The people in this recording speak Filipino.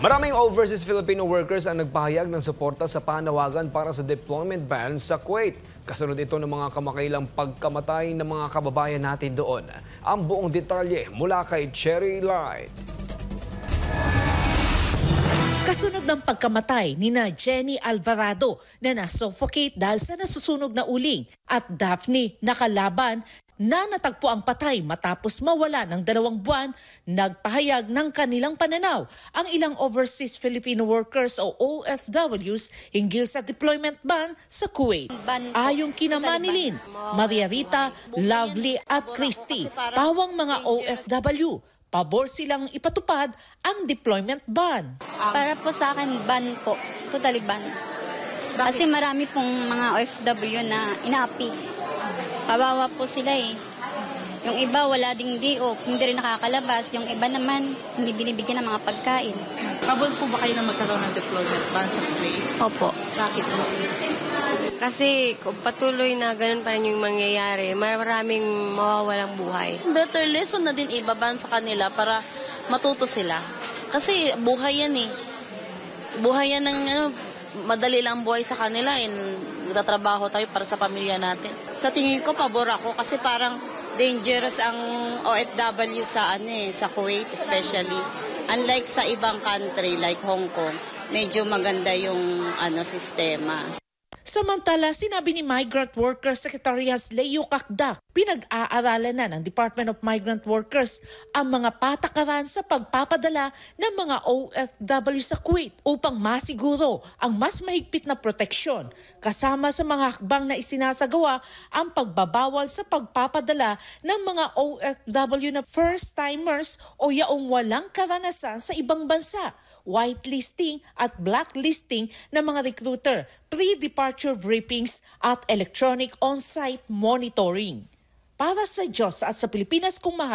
Maraming overseas Filipino workers ang nagpahayag ng suporta sa panawagan para sa deployment ban sa Kuwait. Kasunod ito ng mga kamakailang pagkamatay ng mga kababayan natin doon. Ang buong detalye mula kay Cherry Light. Kasunod ng pagkamatay ni Jenny Alvarado na na-suffocate dahil sa nasusunog na uling at Daphne na kalaban na natagpo ang patay matapos mawala ng 2 buwan, nagpahayag ng kanilang pananaw ang ilang overseas Filipino workers o OFWs hinggil sa deployment ban sa Kuwait. Ayong kina Manilin, Maria Rita, Lovely at Christy, pawang mga OFW, pabor silang ipatupad ang deployment ban. Para po sa akin, ban po. Totally ban. Kasi marami pong mga OFW na inaapi. Kawawa po sila eh. Yung iba wala ding DO, hindi rin nakakalabas. Yung iba naman, hindi binibigyan ng mga pagkain. Pabor po ba kayo na magkaroon ng deployment ban sa Kuwait? Opo. Bakit po? Kasi kung patuloy na ganun pa rin yung mangyayari, maraming mawawalang buhay. Better lesson na din ibaban sa kanila para matuto sila. Kasi buhay yan eh. Buhay yan ng madali lang buhay sa kanila. Nagtatrabaho tayo para sa pamilya natin. Sa tingin ko, pabor ako kasi parang dangerous ang OFW sa sa Kuwait especially. Unlike sa ibang country like Hong Kong, medyo maganda yung sistema. Samantala, sinabi ni Migrant Workers Secretary Leo Kakdak, pinag-aaralan na ng Department of Migrant Workers ang mga patakaran sa pagpapadala ng mga OFW sa Kuwait upang masiguro ang mas mahigpit na proteksyon. Kasama sa mga hakbang na isinasagawa ang pagbabawal sa pagpapadala ng mga OFW na first-timers o yaong walang karanasan sa ibang bansa, whitelisting at blacklisting ng mga recruiter, pre-departure briefings at electronic on-site monitoring. Para sa Diyos at sa Pilipinas kung mahal.